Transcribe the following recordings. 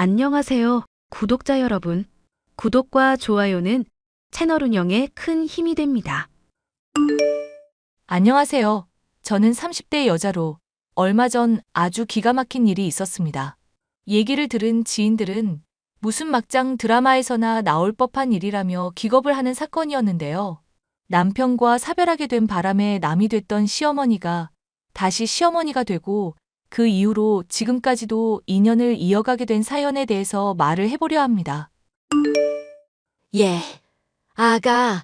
안녕하세요, 구독자 여러분. 구독과 좋아요는 채널 운영에 큰 힘이 됩니다. 안녕하세요. 저는 30대 여자로 얼마 전 아주 기가 막힌 일이 있었습니다. 얘기를 들은 지인들은 무슨 막장 드라마에서나 나올 법한 일이라며 기겁을 하는 사건이었는데요. 남편과 사별하게 된 바람에 남이 됐던 시어머니가 다시 시어머니가 되고 그 이후로 지금까지도 인연을 이어가게 된 사연에 대해서 말을 해보려 합니다. 예, 아가,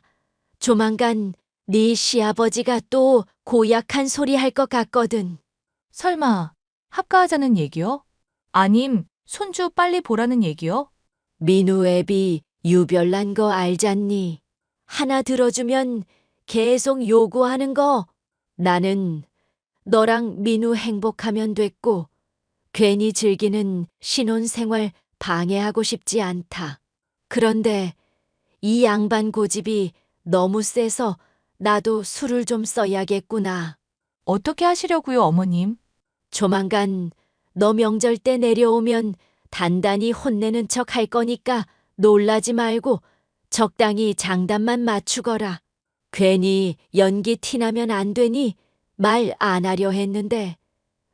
조만간 네 시아버지가 또 고약한 소리 할 것 같거든. 설마 합가하자는 얘기요? 아님 손주 빨리 보라는 얘기요? 민우 애비 유별난 거 알잖니? 하나 들어주면 계속 요구하는 거. 나는 너랑 민우 행복하면 됐고, 괜히 즐기는 신혼생활 방해하고 싶지 않다. 그런데 이 양반 고집이 너무 세서 나도 술을 좀 써야겠구나. 어떻게 하시려고요, 어머님? 조만간 너 명절 때 내려오면 단단히 혼내는 척 할 거니까 놀라지 말고 적당히 장단만 맞추거라. 괜히 연기 티나면 안 되니 말 안 하려 했는데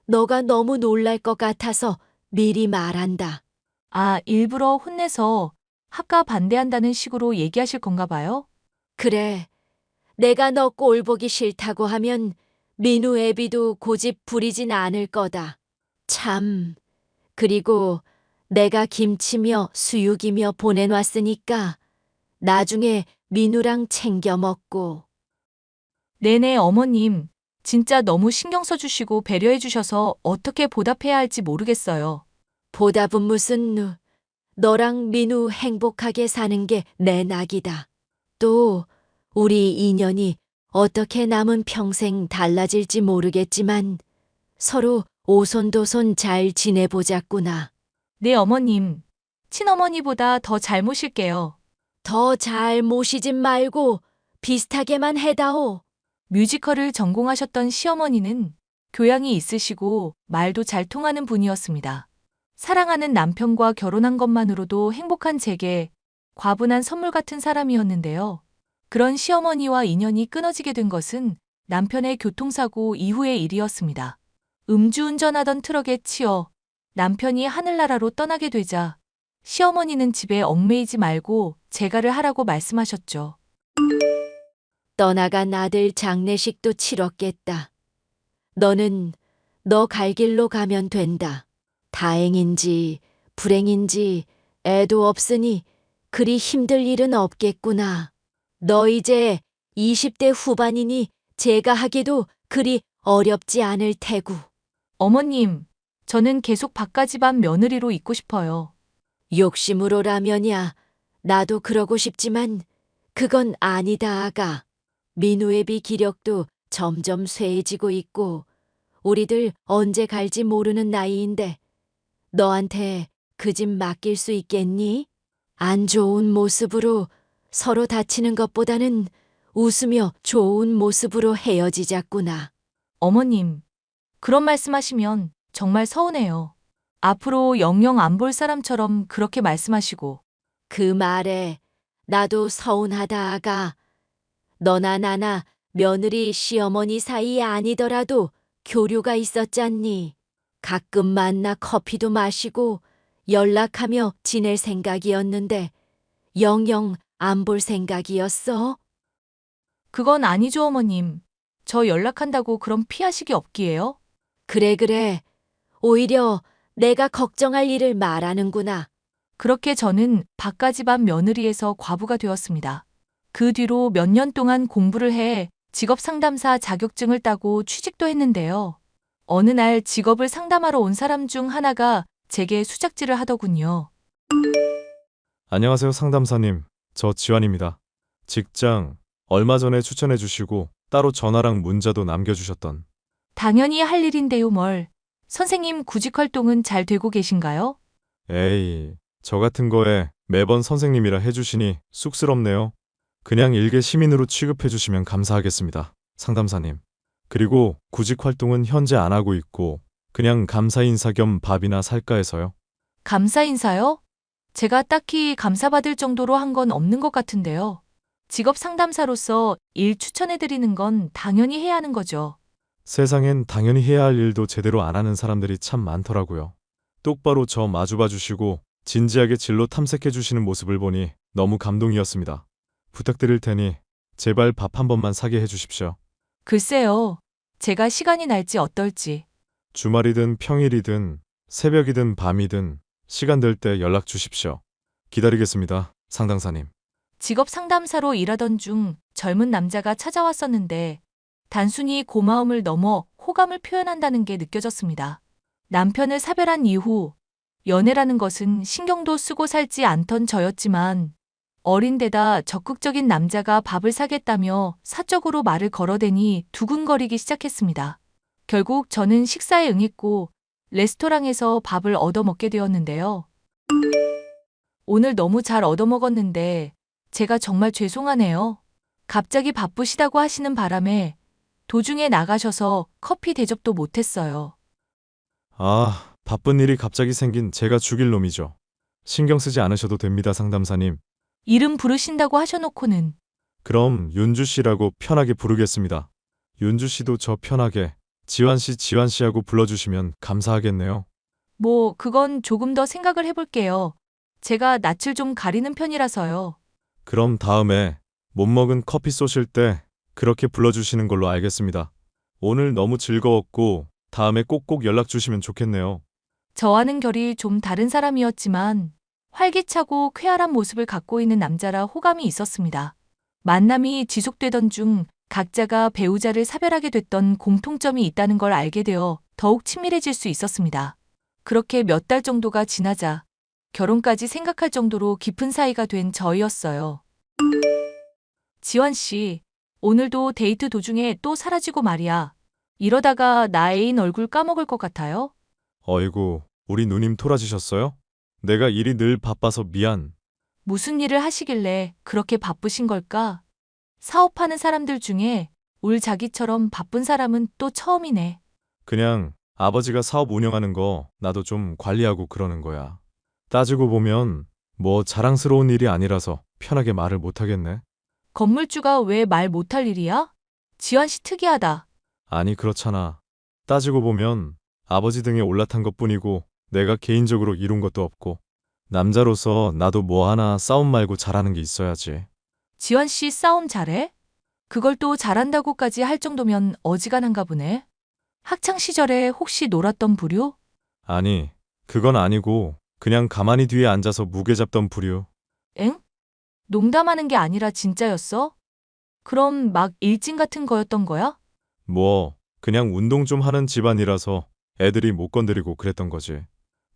너가 너무 놀랄 것 같아서 미리 말한다. 아, 일부러 혼내서 합가 반대한다는 식으로 얘기하실 건가 봐요? 그래, 내가 너 꼴 보기 싫다고 하면 민우 애비도 고집 부리진 않을 거다. 참, 그리고 내가 김치며 수육이며 보내놨으니까 나중에 민우랑 챙겨 먹고. 네네, 어머님. 진짜 너무 신경 써주시고 배려해주셔서 어떻게 보답해야 할지 모르겠어요. 보답은 무슨 너랑 민우 행복하게 사는 게 내 낙이다. 또 우리 인연이 어떻게 남은 평생 달라질지 모르겠지만 서로 오손도손 잘 지내보자꾸나. 네, 어머님. 친어머니보다 더 잘 모실게요. 더 잘 모시진 말고 비슷하게만 해다오. 뮤지컬을 전공하셨던 시어머니는 교양이 있으시고 말도 잘 통하는 분이었습니다. 사랑하는 남편과 결혼한 것만으로도 행복한 제게 과분한 선물 같은 사람이었는데요. 그런 시어머니와 인연이 끊어지게 된 것은 남편의 교통사고 이후의 일이었습니다. 음주운전하던 트럭에 치여 남편이 하늘나라로 떠나게 되자 시어머니는 집에 얽매이지 말고 재가를 하라고 말씀하셨죠. 떠나간 아들 장례식도 치렀겠다. 너는 너 갈 길로 가면 된다. 다행인지 불행인지 애도 없으니 그리 힘들 일은 없겠구나. 너 이제 20대 후반이니 제가 하기도 그리 어렵지 않을 테고. 어머님, 저는 계속 박가집안 며느리로 있고 싶어요. 욕심으로 라면이야. 나도 그러고 싶지만 그건 아니다, 아가. 민우애비 기력도 점점 쇠해지고 있고 우리들 언제 갈지 모르는 나이인데 너한테 그 집 맡길 수 있겠니? 안 좋은 모습으로 서로 다치는 것보다는 웃으며 좋은 모습으로 헤어지자꾸나. 어머님, 그런 말씀하시면 정말 서운해요. 앞으로 영영 안 볼 사람처럼 그렇게 말씀하시고, 그 말에 나도 서운하다, 아가. 너나 나나 며느리 시어머니 사이에 아니더라도 교류가 있었잖니. 가끔 만나 커피도 마시고 연락하며 지낼 생각이었는데 영영 안 볼 생각이었어? 그건 아니죠, 어머님. 저 연락한다고 그럼 피하시기 없기에요? 그래. 오히려 내가 걱정할 일을 말하는구나. 그렇게 저는 박가집안 며느리에서 과부가 되었습니다. 그 뒤로 몇 년 동안 공부를 해 직업 상담사 자격증을 따고 취직도 했는데요. 어느 날 직업을 상담하러 온 사람 중 하나가 제게 수작질을 하더군요. 안녕하세요, 상담사님. 저 지환입니다. 직장 얼마 전에 추천해 주시고 따로 전화랑 문자도 남겨주셨던. 당연히 할 일인데요, 뭘. 선생님 구직 활동은 잘 되고 계신가요? 에이, 저 같은 거에 매번 선생님이라 해주시니 쑥스럽네요. 그냥 일개 시민으로 취급해 주시면 감사하겠습니다, 상담사님. 그리고 구직 활동은 현재 안 하고 있고 그냥 감사 인사 겸 밥이나 살까 해서요. 감사 인사요? 제가 딱히 감사받을 정도로 한 건 없는 것 같은데요. 직업 상담사로서 일 추천해드리는 건 당연히 해야 하는 거죠. 세상엔 당연히 해야 할 일도 제대로 안 하는 사람들이 참 많더라고요. 똑바로 저 마주봐 주시고 진지하게 진로 탐색해 주시는 모습을 보니 너무 감동이었습니다. 부탁드릴 테니 제발 밥 한 번만 사게 해 주십시오. 글쎄요. 제가 시간이 날지 어떨지. 주말이든 평일이든 새벽이든 밤이든 시간 될 때 연락 주십시오. 기다리겠습니다, 상담사님. 직업 상담사로 일하던 중 젊은 남자가 찾아왔었는데 단순히 고마움을 넘어 호감을 표현한다는 게 느껴졌습니다. 남편을 사별한 이후 연애라는 것은 신경도 쓰고 살지 않던 저였지만 어린 데다 적극적인 남자가 밥을 사겠다며 사적으로 말을 걸어대니 두근거리기 시작했습니다. 결국 저는 식사에 응했고 레스토랑에서 밥을 얻어먹게 되었는데요. 오늘 너무 잘 얻어먹었는데 제가 정말 죄송하네요. 갑자기 바쁘시다고 하시는 바람에 도중에 나가셔서 커피 대접도 못했어요. 아, 바쁜 일이 갑자기 생긴 제가 죽일 놈이죠. 신경 쓰지 않으셔도 됩니다, 상담사님. 이름 부르신다고 하셔놓고는 그럼 윤주 씨라고 편하게 부르겠습니다. 윤주 씨도 저 편하게 지환 씨 하고 불러주시면 감사하겠네요. 뭐 그건 조금 더 생각을 해볼게요. 제가 낯을 좀 가리는 편이라서요. 그럼 다음에 못 먹은 커피 쏘실 때 그렇게 불러주시는 걸로 알겠습니다. 오늘 너무 즐거웠고 다음에 꼭꼭 연락 주시면 좋겠네요. 저와는 결이 좀 다른 사람이었지만 활기차고 쾌활한 모습을 갖고 있는 남자라 호감이 있었습니다. 만남이 지속되던 중 각자가 배우자를 사별하게 됐던 공통점이 있다는 걸 알게 되어 더욱 친밀해질 수 있었습니다. 그렇게 몇 달 정도가 지나자 결혼까지 생각할 정도로 깊은 사이가 된 저희였어요. 지원 씨, 오늘도 데이트 도중에 또 사라지고 말이야. 이러다가 나 애인 얼굴 까먹을 것 같아요? 어이구, 우리 누님 토라지셨어요? 내가 일이 늘 바빠서 미안. 무슨 일을 하시길래 그렇게 바쁘신 걸까? 사업하는 사람들 중에 울 자기처럼 바쁜 사람은 또 처음이네. 그냥 아버지가 사업 운영하는 거 나도 좀 관리하고 그러는 거야. 따지고 보면 뭐 자랑스러운 일이 아니라서 편하게 말을 못하겠네. 건물주가 왜 말 못할 일이야? 지환 씨 특이하다. 아니 그렇잖아. 따지고 보면 아버지 등에 올라탄 것뿐이고 내가 개인적으로 이룬 것도 없고 남자로서 나도 뭐 하나 싸움 말고 잘하는 게 있어야지. 지환 씨 싸움 잘해? 그걸 또 잘한다고까지 할 정도면 어지간한가 보네. 학창 시절에 혹시 놀았던 부류? 아니 그건 아니고 그냥 가만히 뒤에 앉아서 무게 잡던 부류. 엥? 농담하는 게 아니라 진짜였어? 그럼 막 일진 같은 거였던 거야? 뭐 그냥 운동 좀 하는 집안이라서 애들이 못 건드리고 그랬던 거지.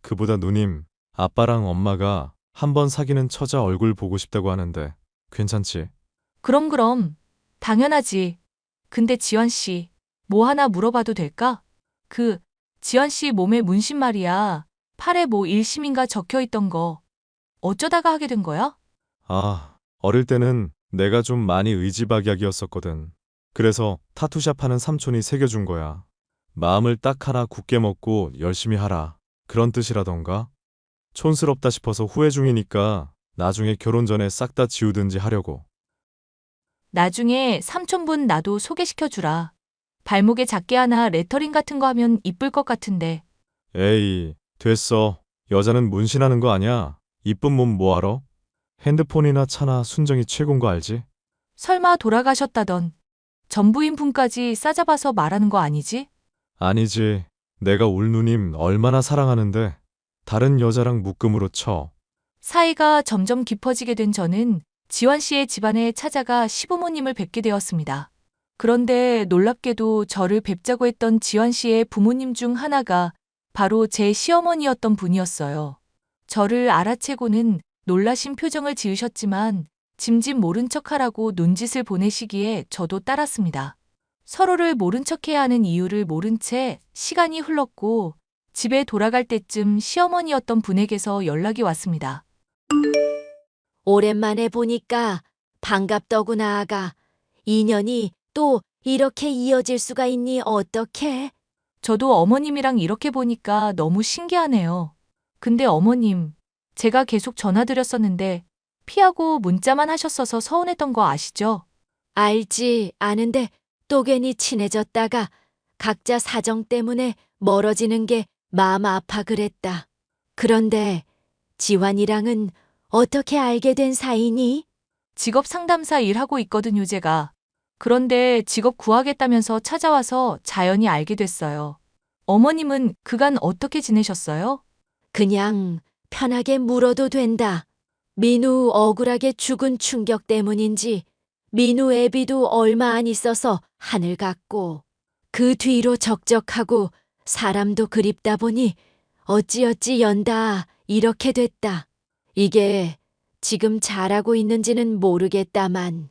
그보다 누님, 아빠랑 엄마가 한번 사귀는 처자 얼굴 보고 싶다고 하는데 괜찮지? 그럼. 당연하지. 근데 지환 씨, 뭐 하나 물어봐도 될까? 지환 씨 몸에 문신 말이야. 팔에 뭐 일심인가 적혀 있던 거. 어쩌다가 하게 된 거야? 아, 어릴 때는 내가 좀 많이 의지박약이었었거든. 그래서 타투샵 하는 삼촌이 새겨준 거야. 마음을 딱 하나 굳게 먹고 열심히 하라. 그런 뜻이라던가. 촌스럽다 싶어서 후회 중이니까 나중에 결혼 전에 싹 다 지우든지 하려고. 나중에 삼촌분 나도 소개시켜 주라. 발목에 작게 하나 레터링 같은 거 하면 이쁠 것 같은데. 에이, 됐어. 여자는 문신하는 거 아니야. 이쁜 몸 뭐하러? 핸드폰이나 차나 순정이 최고인 거 알지? 설마 돌아가셨다던 전부인 분까지 싸잡아서 말하는 거 아니지? 아니지. 내가 울 누님 얼마나 사랑하는데 다른 여자랑 묶음으로 쳐. 사이가 점점 깊어지게 된 저는 지환 씨의 집안에 찾아가 시부모님을 뵙게 되었습니다. 그런데 놀랍게도 저를 뵙자고 했던 지환 씨의 부모님 중 하나가 바로 제 시어머니였던 분이었어요. 저를 알아채고는 놀라신 표정을 지으셨지만 짐짓 모른 척하라고 눈짓을 보내시기에 저도 따랐습니다. 서로를 모른 척해야 하는 이유를 모른 채 시간이 흘렀고 집에 돌아갈 때쯤 시어머니였던 분에게서 연락이 왔습니다. 오랜만에 보니까 반갑더구나, 아가. 인연이 또 이렇게 이어질 수가 있니 어떡해? 저도 어머님이랑 이렇게 보니까 너무 신기하네요. 근데 어머님, 제가 계속 전화드렸었는데 피하고 문자만 하셨어서 서운했던 거 아시죠? 알지, 아는데 또 괜히 친해졌다가 각자 사정 때문에 멀어지는 게 마음 아파 그랬다. 그런데 지환이랑은 어떻게 알게 된 사이니? 직업 상담사 일하고 있거든요, 제가. 그런데 직업 구하겠다면서 찾아와서 자연히 알게 됐어요. 어머님은 그간 어떻게 지내셨어요? 그냥 편하게 물어도 된다. 민우 억울하게 죽은 충격 때문인지 민우 애비도 얼마 안 있어서 하늘 갔고 그 뒤로 적적하고 사람도 그립다 보니 어찌어찌 연다 이렇게 됐다. 이게 지금 잘하고 있는지는 모르겠다만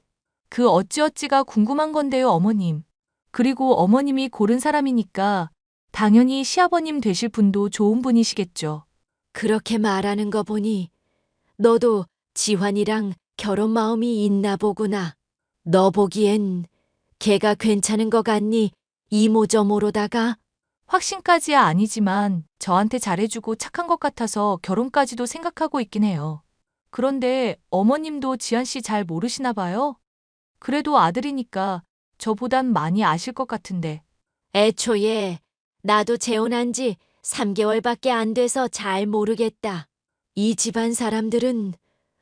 그 어찌어찌가 궁금한 건데요, 어머님. 그리고 어머님이 고른 사람이니까 당연히 시아버님 되실 분도 좋은 분이시겠죠. 그렇게 말하는 거 보니 너도 지환이랑 결혼 마음이 있나 보구나. 너 보기엔 걔가 괜찮은 거 같니? 이모저모로다가 확신까지야 아니지만 저한테 잘해주고 착한 것 같아서 결혼까지도 생각하고 있긴 해요. 그런데 어머님도 지한 씨 잘 모르시나 봐요? 그래도 아들이니까 저보단 많이 아실 것 같은데. 애초에 나도 재혼한 지 3개월밖에 안 돼서 잘 모르겠다. 이 집안 사람들은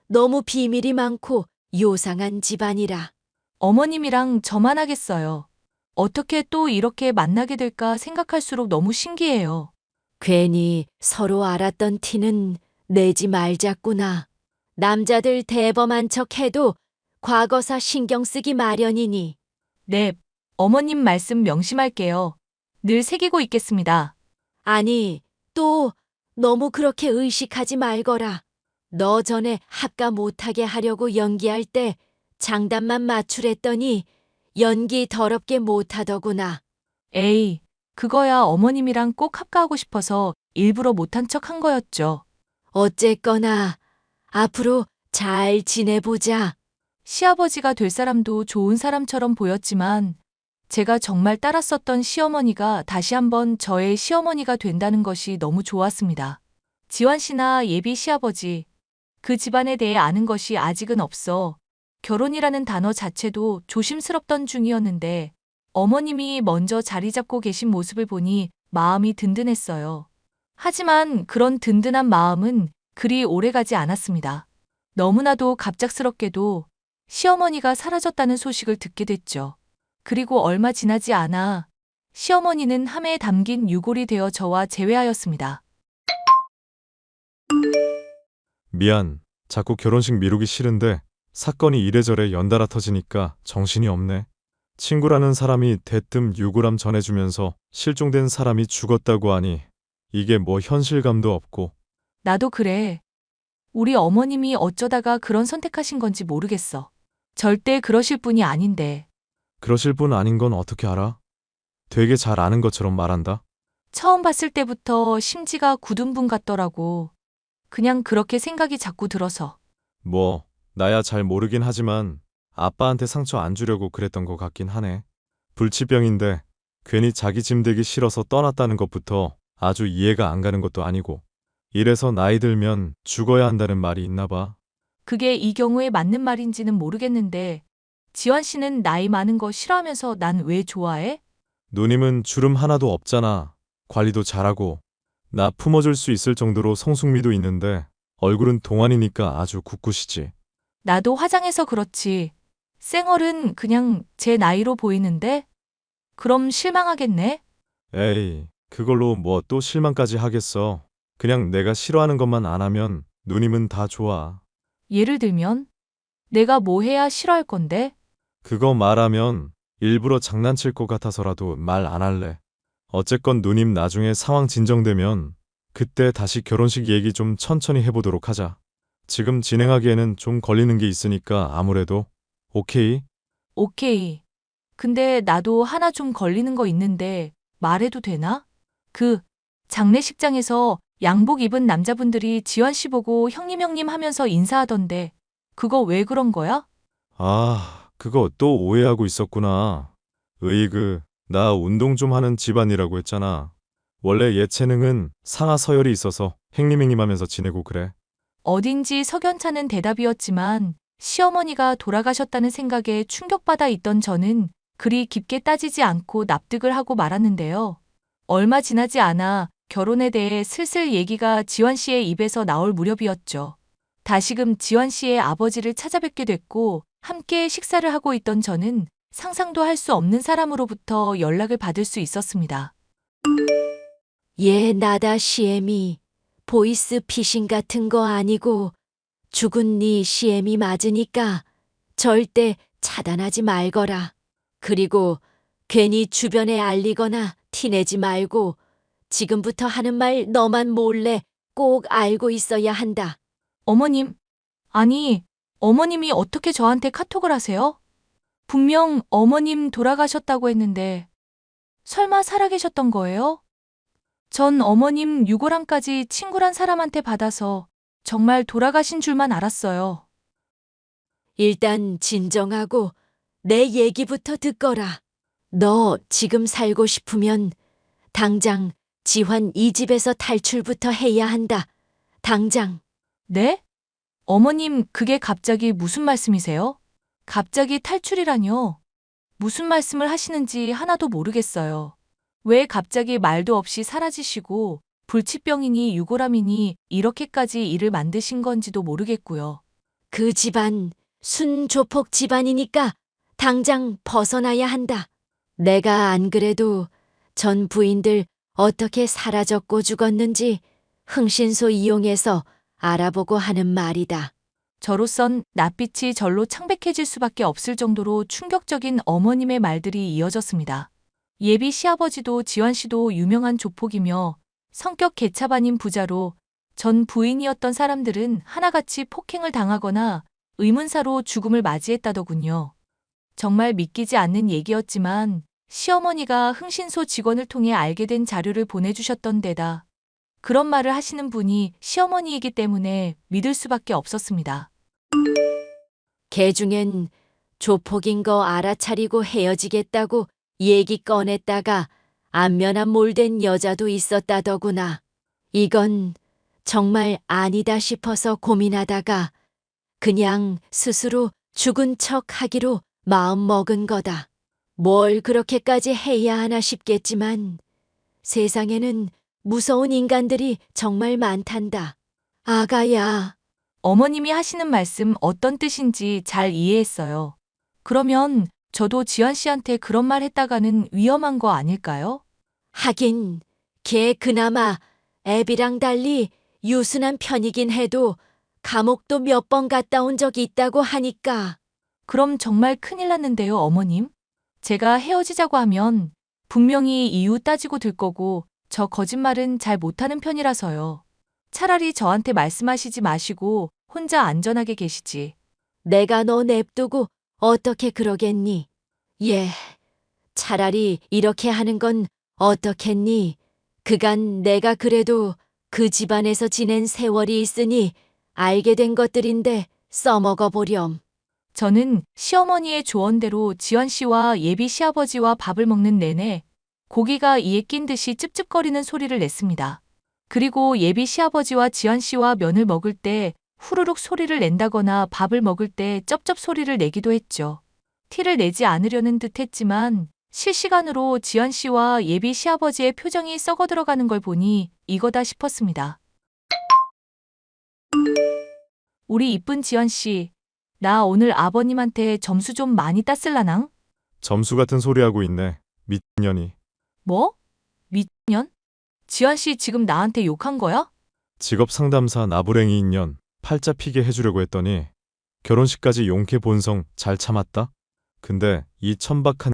너무 비밀이 많고 요상한 집안이라. 어머님이랑 저만 하겠어요. 어떻게 또 이렇게 만나게 될까 생각할수록 너무 신기해요. 괜히 서로 알았던 티는 내지 말자꾸나. 남자들 대범한 척 해도 과거사 신경 쓰기 마련이니. 네, 어머님 말씀 명심할게요. 늘 새기고 있겠습니다. 아니, 또 너무 그렇게 의식하지 말거라. 너 전에 합가 못하게 하려고 연기할 때 장단만 맞추랬더니 연기 더럽게 못하더구나. 에이, 그거야 어머님이랑 꼭 합가하고 싶어서 일부러 못한 척 한 거였죠. 어쨌거나 앞으로 잘 지내보자. 시아버지가 될 사람도 좋은 사람처럼 보였지만 제가 정말 따랐었던 시어머니가 다시 한번 저의 시어머니가 된다는 것이 너무 좋았습니다. 지환 씨나 예비 시아버지, 그 집안에 대해 아는 것이 아직은 없어 결혼이라는 단어 자체도 조심스럽던 중이었는데 어머님이 먼저 자리 잡고 계신 모습을 보니 마음이 든든했어요. 하지만 그런 든든한 마음은 그리 오래가지 않았습니다. 너무나도 갑작스럽게도 시어머니가 사라졌다는 소식을 듣게 됐죠. 그리고 얼마 지나지 않아 시어머니는 함에 담긴 유골이 되어 저와 재회하였습니다. 미안. 자꾸 결혼식 미루기 싫은데 사건이 이래저래 연달아 터지니까 정신이 없네. 친구라는 사람이 대뜸 유골함 전해주면서 실종된 사람이 죽었다고 하니 이게 뭐 현실감도 없고. 나도 그래. 우리 어머님이 어쩌다가 그런 선택하신 건지 모르겠어. 절대 그러실 분이 아닌데. 그러실 분 아닌 건 어떻게 알아? 되게 잘 아는 것처럼 말한다. 처음 봤을 때부터 심지가 굳은 분 같더라고. 그냥 그렇게 생각이 자꾸 들어서. 뭐 나야 잘 모르긴 하지만 아빠한테 상처 안 주려고 그랬던 것 같긴 하네. 불치병인데 괜히 자기 짐 되기 싫어서 떠났다는 것부터 아주 이해가 안 가는 것도 아니고. 이래서 나이 들면 죽어야 한다는 말이 있나 봐. 그게 이 경우에 맞는 말인지는 모르겠는데 지환 씨는 나이 많은 거 싫어하면서 난 왜 좋아해? 누님은 주름 하나도 없잖아. 관리도 잘하고. 나 품어줄 수 있을 정도로 성숙미도 있는데 얼굴은 동안이니까 아주 굳굿이지. 나도 화장해서 그렇지. 쌩얼은 그냥 제 나이로 보이는데? 그럼 실망하겠네? 에이, 그걸로 뭐 또 실망까지 하겠어. 그냥 내가 싫어하는 것만 안 하면 누님은 다 좋아. 예를 들면? 내가 뭐 해야 싫어할 건데? 그거 말하면 일부러 장난칠 것 같아서라도 말 안 할래. 어쨌건 누님 나중에 상황 진정되면 그때 다시 결혼식 얘기 좀 천천히 해보도록 하자. 지금 진행하기에는 좀 걸리는 게 있으니까 아무래도. 오케이? 오케이. 근데 나도 하나 좀 걸리는 거 있는데 말해도 되나? 그 장례식장에서 양복 입은 남자분들이 지환 씨 보고 형님 하면서 인사하던데 그거 왜 그런 거야? 아, 그거 또 오해하고 있었구나. 으이그, 나 운동 좀 하는 집안이라고 했잖아. 원래 예체능은 상하 서열이 있어서 행림행림하면서 지내고 그래. 어딘지 석연찮은 대답이었지만 시어머니가 돌아가셨다는 생각에 충격받아 있던 저는 그리 깊게 따지지 않고 납득을 하고 말았는데요. 얼마 지나지 않아 결혼에 대해 슬슬 얘기가 지환 씨의 입에서 나올 무렵이었죠. 다시금 지환 씨의 아버지를 찾아뵙게 됐고 함께 식사를 하고 있던 저는 상상도 할 수 없는 사람으로부터 연락을 받을 수 있었습니다. 얘 나다 시엠이 보이스 피싱 같은 거 아니고 죽은 네 시엠이 맞으니까 절대 차단하지 말거라. 그리고 괜히 주변에 알리거나 티내지 말고 지금부터 하는 말 너만 몰래 꼭 알고 있어야 한다. 어머님, 아니, 어머님이 어떻게 저한테 카톡을 하세요? 분명 어머님 돌아가셨다고 했는데 설마 살아계셨던 거예요? 전 어머님 유골함까지 친구란 사람한테 받아서 정말 돌아가신 줄만 알았어요. 일단 진정하고 내 얘기부터 듣거라. 너 지금 살고 싶으면 당장 지환 이 집에서 탈출부터 해야 한다. 당장. 네? 어머님, 그게 갑자기 무슨 말씀이세요? 갑자기 탈출이라뇨? 무슨 말씀을 하시는지 하나도 모르겠어요. 왜 갑자기 말도 없이 사라지시고 불치병이니 유골함이니 이렇게까지 일을 만드신 건지도 모르겠고요. 그 집안 순조폭 집안이니까 당장 벗어나야 한다. 내가 안 그래도 전 부인들 어떻게 사라졌고 죽었는지 흥신소 이용해서 알아보고 하는 말이다. 저로선 낯빛이 절로 창백해질 수밖에 없을 정도로 충격적인 어머님의 말들이 이어졌습니다. 예비 시아버지도 지환 씨도 유명한 조폭이며 성격 개차반인 부자로 전 부인이었던 사람들은 하나같이 폭행을 당하거나 의문사로 죽음을 맞이했다더군요. 정말 믿기지 않는 얘기였지만 시어머니가 흥신소 직원을 통해 알게 된 자료를 보내주셨던 데다 그런 말을 하시는 분이 시어머니이기 때문에 믿을 수밖에 없었습니다. 걔 중엔 조폭인 거 알아차리고 헤어지겠다고 얘기 꺼냈다가 안면한 몰된 여자도 있었다더구나. 이건 정말 아니다 싶어서 고민하다가 그냥 스스로 죽은 척 하기로 마음 먹은 거다. 뭘 그렇게까지 해야 하나 싶겠지만 세상에는 무서운 인간들이 정말 많단다. 아가야. 어머님이 하시는 말씀 어떤 뜻인지 잘 이해했어요. 그러면 저도 지환 씨한테 그런 말 했다가는 위험한 거 아닐까요? 하긴 걔 그나마 애비랑 달리 유순한 편이긴 해도 감옥도 몇 번 갔다 온 적이 있다고 하니까. 그럼 정말 큰일 났는데요, 어머님. 제가 헤어지자고 하면 분명히 이유 따지고 들 거고 저 거짓말은 잘 못하는 편이라서요. 차라리 저한테 말씀하시지 마시고 혼자 안전하게 계시지. 내가 너 냅두고 어떻게 그러겠니? 예, 차라리 이렇게 하는 건 어떻겠니? 그간 내가 그래도 그 집안에서 지낸 세월이 있으니 알게 된 것들인데 써먹어 보렴. 저는 시어머니의 조언대로 지환 씨와 예비 시아버지와 밥을 먹는 내내 고기가 이에 낀 듯이 찝찝거리는 소리를 냈습니다. 그리고 예비 시아버지와 지환 씨와 면을 먹을 때 후루룩 소리를 낸다거나 밥을 먹을 때 쩝쩝 소리를 내기도 했죠. 티를 내지 않으려는 듯 했지만 실시간으로 지환 씨와 예비 시아버지의 표정이 썩어 들어가는 걸 보니 이거다 싶었습니다. 우리 이쁜 지환 씨, 나 오늘 아버님한테 점수 좀 많이 땄을라낭? 점수 같은 소리하고 있네. 미친년이. 뭐? 미년? 지환 씨 지금 나한테 욕한 거야? 직업 상담사 나부랭이 인연 팔자 피게 해주려고 했더니 결혼식까지 용케 본성 잘 참았다? 근데 이 천박한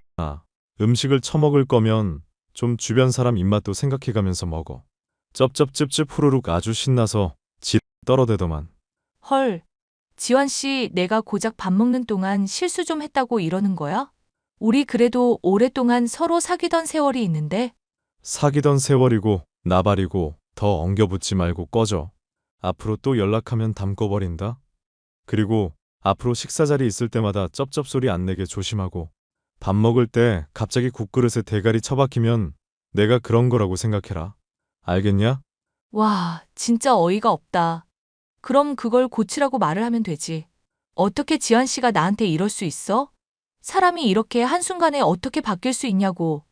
음식을 처먹을 거면 좀 주변 사람 입맛도 생각해가면서 먹어. 쩝쩝찝찝 후루룩 아주 신나서 떨어대더만. 헐, 지환 씨 내가 고작 밥 먹는 동안 실수 좀 했다고 이러는 거야? 우리 그래도 오랫동안 서로 사귀던 세월이 있는데? 사귀던 세월이고 나발이고 더 엉겨붙지 말고 꺼져. 앞으로 또 연락하면 담궈버린다. 그리고 앞으로 식사 자리 있을 때마다 쩝쩝 소리 안 내게 조심하고 밥 먹을 때 갑자기 국그릇에 대가리 처박히면 내가 그런 거라고 생각해라. 알겠냐? 와, 진짜 어이가 없다. 그럼 그걸 고치라고 말을 하면 되지. 어떻게 지환 씨가 나한테 이럴 수 있어? 사람이 이렇게 한순간에 어떻게 바뀔 수 있냐고.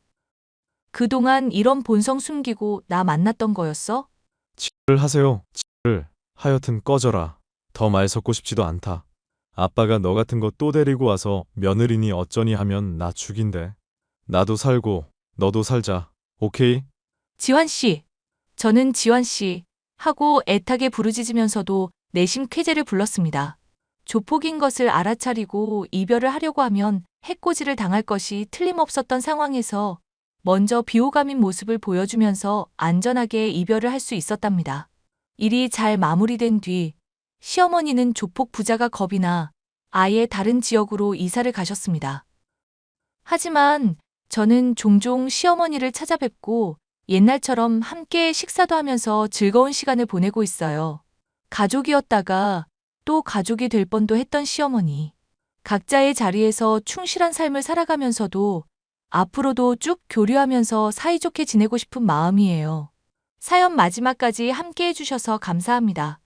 그동안 이런 본성 숨기고 나 만났던 거였어? 를 하세요. 를 하여튼 꺼져라. 더 말 섞고 싶지도 않다. 아빠가 너 같은 거 또 데리고 와서 며느리니 어쩌니 하면 나 죽인대. 나도 살고 너도 살자. 오케이? 지환 씨. 저는 지환 씨 하고 애타게 부르짖으면서도 내심 쾌재를 불렀습니다. 조폭인 것을 알아차리고 이별을 하려고 하면 해코지를 당할 것이 틀림없었던 상황에서 먼저 비호감인 모습을 보여주면서 안전하게 이별을 할 수 있었답니다. 일이 잘 마무리된 뒤 시어머니는 조폭 부자가 겁이 나 아예 다른 지역으로 이사를 가셨습니다. 하지만 저는 종종 시어머니를 찾아뵙고 옛날처럼 함께 식사도 하면서 즐거운 시간을 보내고 있어요. 가족이었다가 또 가족이 될 뻔도 했던 시어머니. 각자의 자리에서 충실한 삶을 살아가면서도 앞으로도 쭉 교류하면서 사이좋게 지내고 싶은 마음이에요. 사연 마지막까지 함께 해주셔서 감사합니다.